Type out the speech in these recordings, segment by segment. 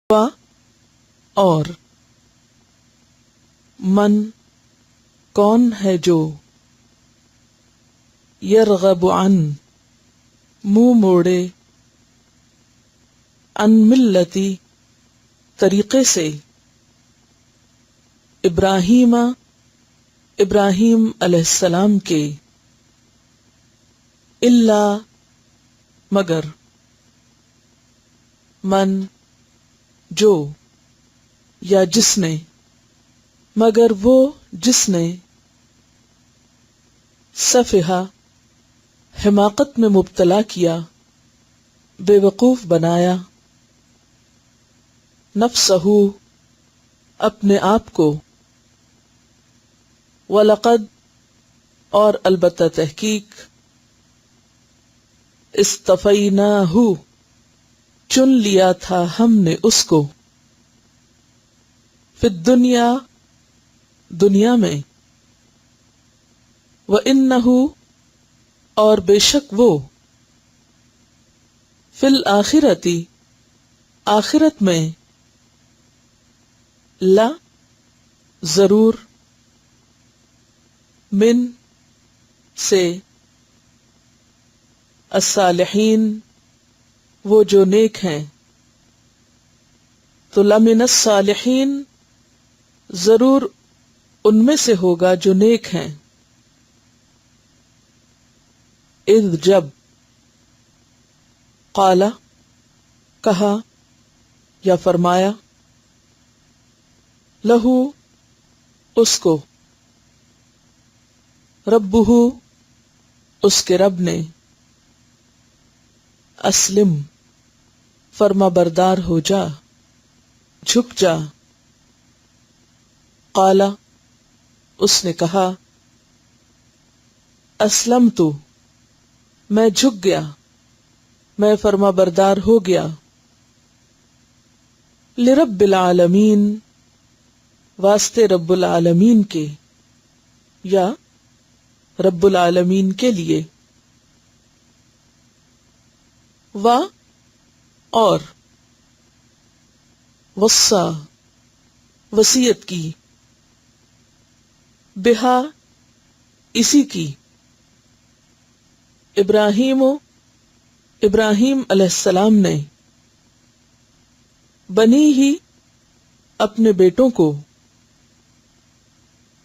و اور من کون ہے جو یرغب عن منہ موڑے ان ملتی طریقے سے ابراہیم ابراہیم علیہ السلام کے الا مگر من جو یا جس نے مگر وہ جس نے سفہا حماقت میں مبتلا کیا بے وقوف بنایا نفسہ اپنے آپ کو وَلَقَدْ اور البتہ تحقیق اصطفیناہ چن لیا تھا ہم نے اس کو فی الدنیا دنیا میں وَإِنَّهُ اور بے شک وہ فی الآخرتی آخرت میں لا ضرور من سے الصالحین وہ جو نیک ہیں تو لمن الصالحین ضرور ان میں سے ہوگا جو نیک ہیں اذ جب قال کہا یا فرمایا لہو اس کو ربہ اس کے رب نے اسلم فرما بردار ہو جا جھک جا قال اس نے کہا اسلمت میں جھک گیا میں فرما بردار ہو گیا لرب العالمین واسطے رب العالمین کے یا رب العالمین کے لیے اور وصا وصیت کی بہا اسی کی ابراہیم علیہ السلام نے بنی ہی اپنے بیٹوں کو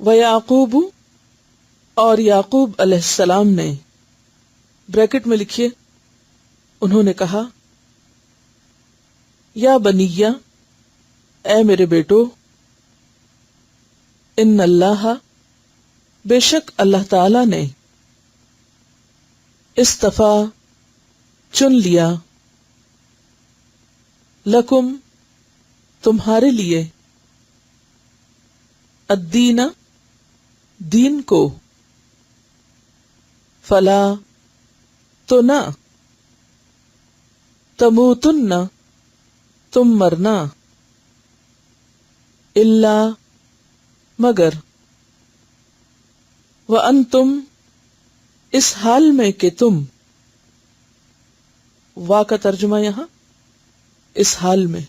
ویعقوب اور یعقوب علیہ السلام نے بریکٹ میں لکھیے انہوں نے کہا یا بنیہ اے میرے بیٹو ان اللہ بے شک اللہ تعالی نے اصطفیٰ چن لیا لکم تمہارے لیے الدین دین کو فلا تو نہ تموتن تم مرنا الا مگر وانتم اس حال میں کہ تم وا کا ترجمہ یہاں اس حال میں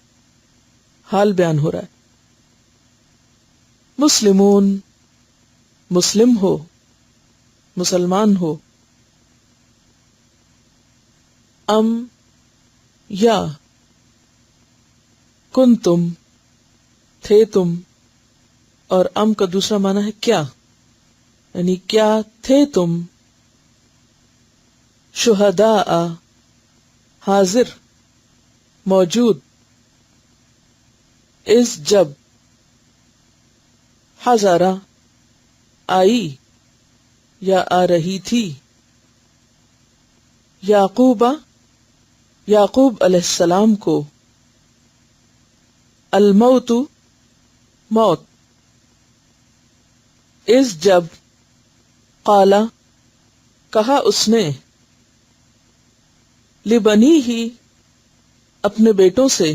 حال بیان ہو رہا ہے مسلمون مسلم ہو مسلمان ہو یا کنتم تھے تم اور کا دوسرا معنی ہے کیا یعنی کیا تھے تم شہداء حاضر موجود اس جب حضرہ آئی یا آ رہی تھی یعقوب علیہ السلام کو الموت موت اس جب قالا کہا اس نے لبنی ہی اپنے بیٹوں سے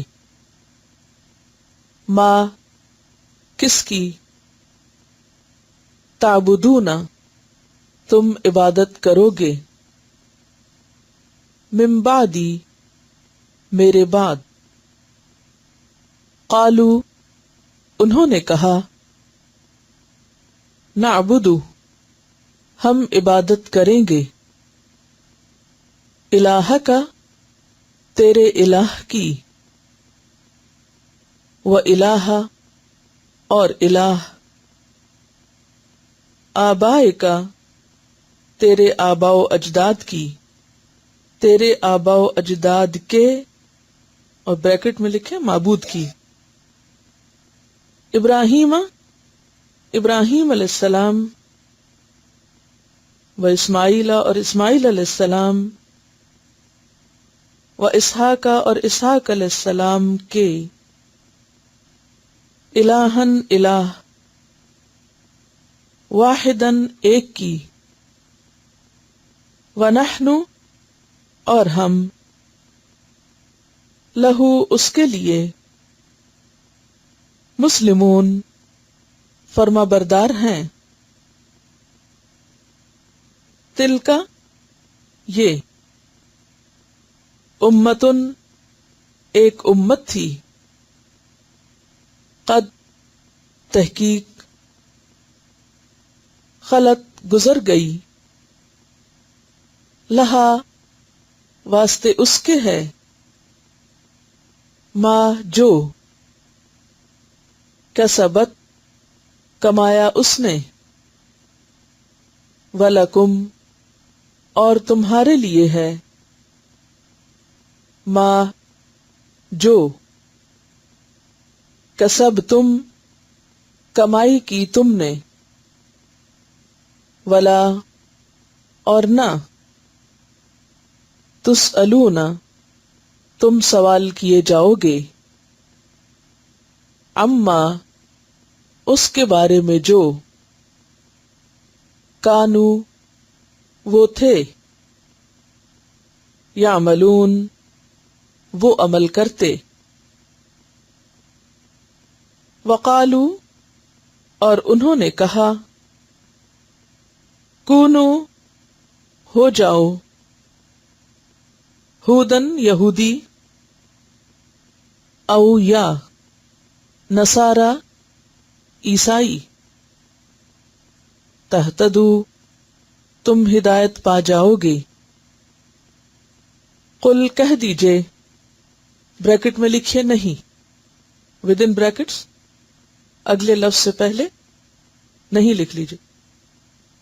ماں کس کی تعبدون تم عبادت کرو گے من بعدی میرے بعد قالو انہوں نے کہا نعبدو ہم عبادت کریں گے الہ کا تیرے الہ کی و الہ اور الہ آبائے کا تیرے آباء و اجداد کی تیرے آباء و اجداد کے اور بریکٹ میں لکھے معبود کی ابراہیم ابراہیم علیہ السلام و اسماعیل اور اسماعیل علیہ السلام و اسحاق اور اسحاق علیہ السلام کے الہن الہ واحدن ایک کی ونحن اور ہم لہو اس کے لیے مسلمون فرما بردار ہیں تل کا یہ امتن ایک امت تھی قد تحقیق خلط گزر گئی لہا واسطے اس کے ہے ما جو کسبت کمایا اس نے ولکم اور تمہارے لیے ہے ما جو کسب تم کمائی کی تم نے ولا اور نہ تسألون تم سوال کیے جاؤ گے اما اس کے بارے میں جو کانو وہ تھے یعملون وہ عمل کرتے وقالو اور انہوں نے کہا کونو ہو جاؤ ہودن یہودی او یا نصارا عیسائی تہتدو تم ہدایت پا جاؤ گے قل کہہ دیجئے بریکٹ میں لکھیے نہیں ود ان بریکٹس اگلے لفظ سے پہلے نہیں لکھ لیجئے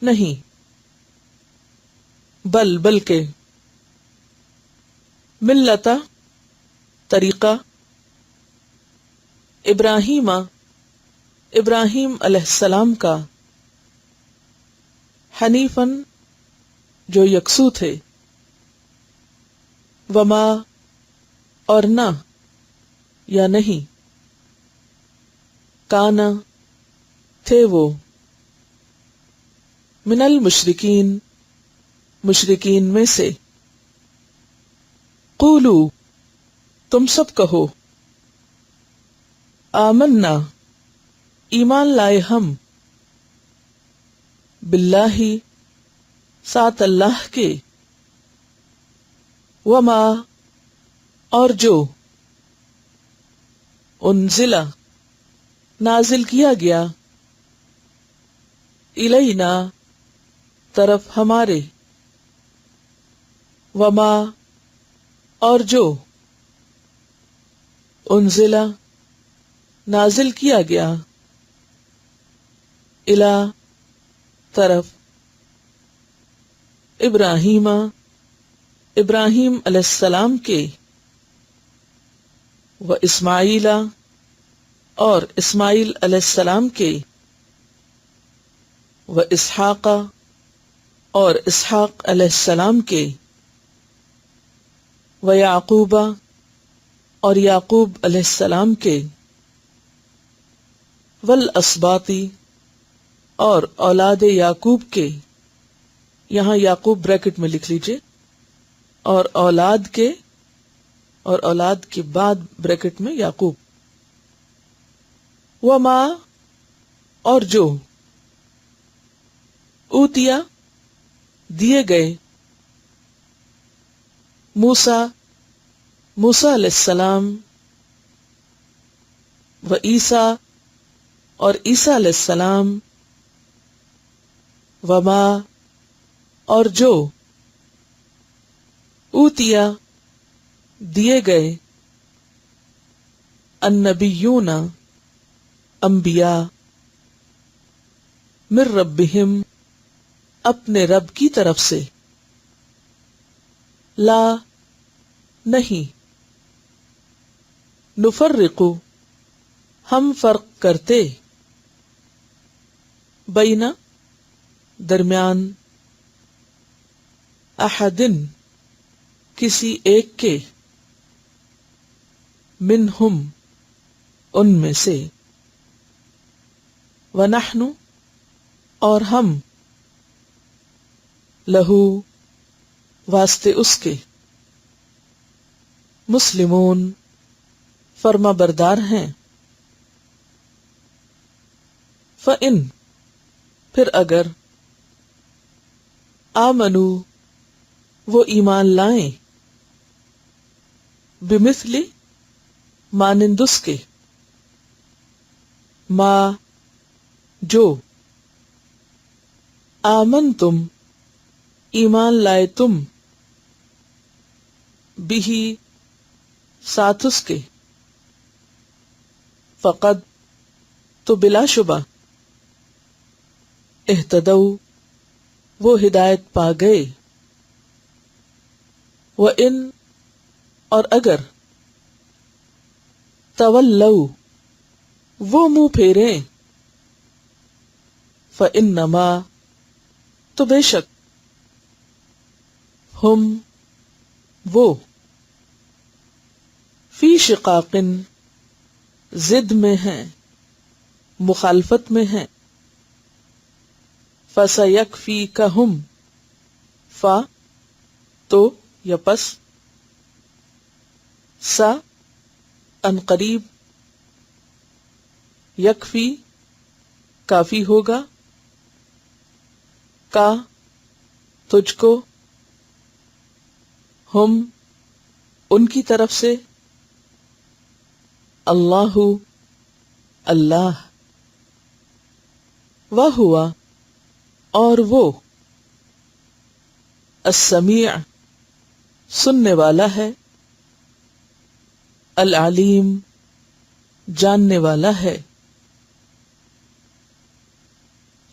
نہیں بلکہ ملتا طریقہ ابراہیم ابراہیم علیہ السلام کا حنیفن جو یکسو تھے وما اور نہ یا نہیں کانا تھے وہ من المشرکین مشرکین میں سے قولو تم سب کہو آمنا ایمان لائے ہم باللہ ساتھ اللہ کے وما اور جو انزلا نازل کیا گیا الینا طرف ہمارے وما اور جو انزلا نازل کیا گیا الا طرف ابراہیم ابراہیم علیہ السلام کے و اسماعیل اور اسماعیل علیہ السلام کے و اسحاق اور اسحاق علیہ السلام کے و یعقوب اور یعقوب علیہ السلام کے والاسباطی اور اولاد یعقوب کے یہاں یعقوب بریکٹ میں لکھ لیجئے اور اولاد کے اور اولاد کے بعد بریکٹ میں یعقوب وما اور جو اوتیا دیے گئے موسیٰ علیہ السلام و عیسیٰ اور عیسیٰ علیہ السلام، وما اور جو، اوتیا دیے گئے، النبیون انبیاء، من ربہم اپنے رب کی طرف سے، لا نہیں، نفرق ہم فرق کرتے، بین درمیان، احدن کسی ایک کے، منہم ان میں سے، ونحن اور ہم، لہو واسطے اس کے، مسلمون فرما بردار ہیں، فَإِن پھر اگر، آمنو وہ ایمان لائیں، بمثل مانند اس کے، ما جو، آمن تم ایمان لائے تم، بھی ساتھ اس کے، فقد تو بلا شبہ، اہتدوا وہ ہدایت پا گئے، وَإِن اور اگر، تولوا وہ منہ پھیریں، فَإِنَّمَا تو بے شک، ہم وہ، فی شقاقن ضد میں ہیں، مخالفت میں ہیں، فَسَيَكْفِيكَهُمْ فا تو یا پس، سا ان قریب، یکفی کافی ہوگا، کا تجھ کو، ہم ان کی طرف سے، اللہ اللہ، وہو اور وہ، السمیع سننے والا ہے، العلیم جاننے والا ہے،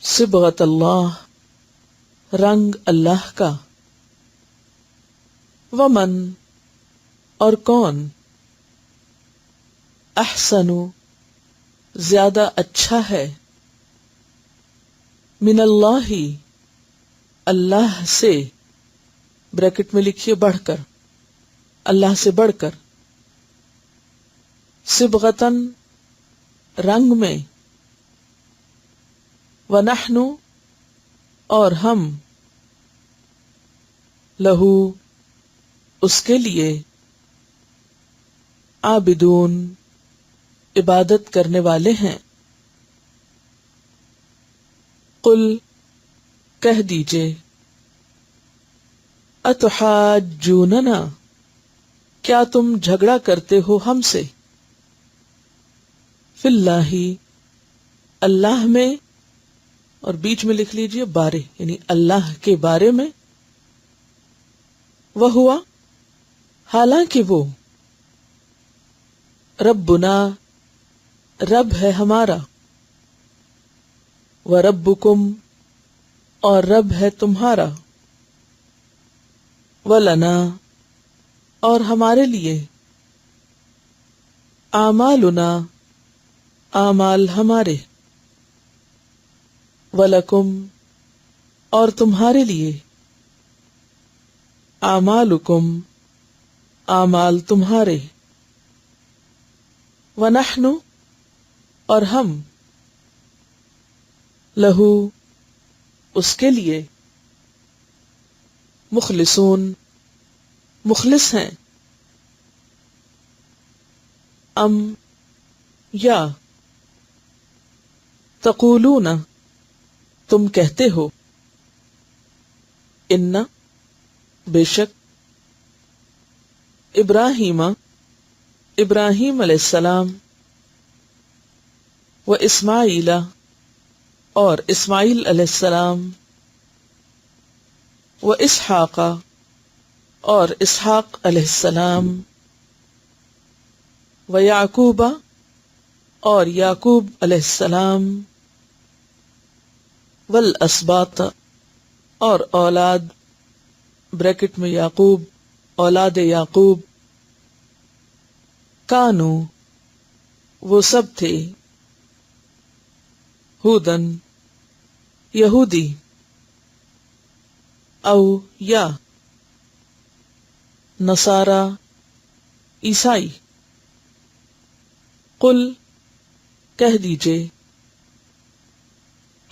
صبغۃ اللہ رنگ اللہ کا، ومن اور کون، احسن زیادہ اچھا ہے، من اللہ اللہ سے، بریکٹ میں لکھیے بڑھ کر، اللہ سے بڑھ کر، صبغتاً رنگ میں، ونحن اور ہم، لہو اس کے لیے، عابدون عبادت کرنے والے ہیں، قل کہہ دیجئے، اتحاجوننا کیا تم جھگڑا کرتے ہو ہم سے، فی اللہ اللہ میں، اور بیچ میں لکھ لیجئے بارے، یعنی اللہ کے بارے میں، وہوا حالانکہ وہ، ربنا رب ہے ہمارا، وربکم اور رب ہے تمہارا، ولنا اور ہمارے لیے، اعمالنا اعمال ہمارے، ولکم اور تمہارے لیے، اعمالکم اعمال تمہارے، ونحن اور ہم، لہو اس کے لیے، مخلصون مخلص ہیں، ام یا، تقولون تم کہتے ہو، ان بے شک، ابراہیم ابراہیم علیہ السلام، و اسماعیل اور اسماعیل علیہ السلام، و اسحاق اور اسحاق علیہ السلام، و یعقوب اور یعقوب علیہ السلام، والاسباط اور اولاد بریکٹ میں یعقوب، اولاد یعقوب، کانو وہ سب تھے، ہودن یہودی، او یا نصارا عیسائی، قل کہہ دیجئے،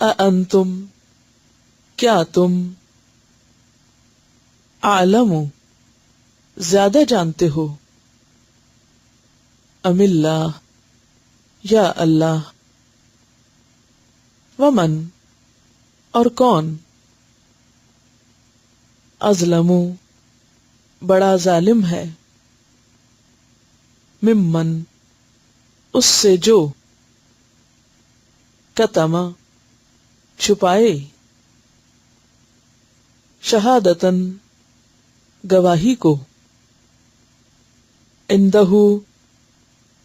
اانتم کیا تم، اعلم زیادہ جانتے ہو، ام اللہ یا اللہ، ومن اور کون، اظلم بڑا ظالم ہے، ممن اس سے جو، کتم چھپائے، شہادتن گواہی کو، عندہ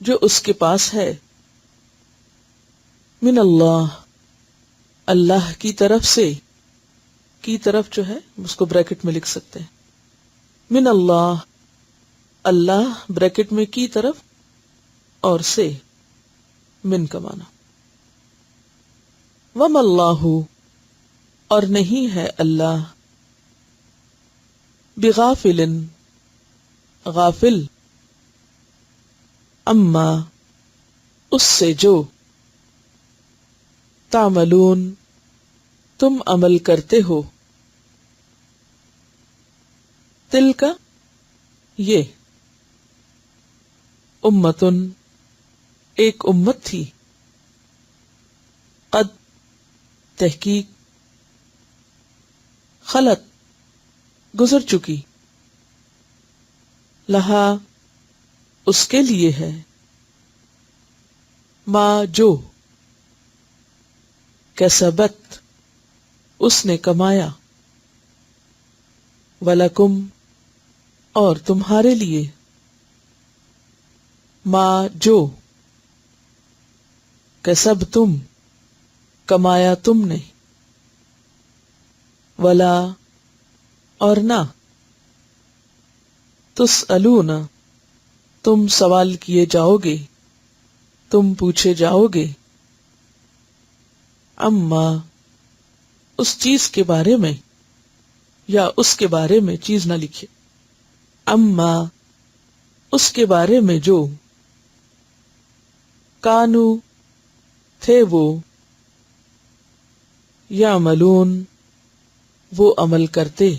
جو اس کے پاس ہے، من اللہ اللہ کی طرف سے، کی طرف جو ہے اس کو بریکٹ میں لکھ سکتے ہیں، من اللہ اللہ بریکٹ میں کی طرف اور سے، من کا معنی، وما اللہ اور نہیں ہے اللہ، بغافل غافل، اما اس سے جو، تعملون تم عمل کرتے ہو، تلک یہ، امتن ایک امت تھی، قد تحقیق، خلت گزر چکی، لہا اس کے لیے ہے، ما جو، کسبت اس نے کمایا، ولکم اور تمہارے لیے، ما جو، کسبتم کمایا تم نے، ولا اور نہ، تسألون تم سوال کیے جاؤ گے، تم پوچھے جاؤ گے، اما اس چیز کے بارے میں، یا اس کے بارے میں چیز نہ لکھے، اما اس کے بارے میں جو، کانو تھے وہ، یعملون وہ عمل کرتے،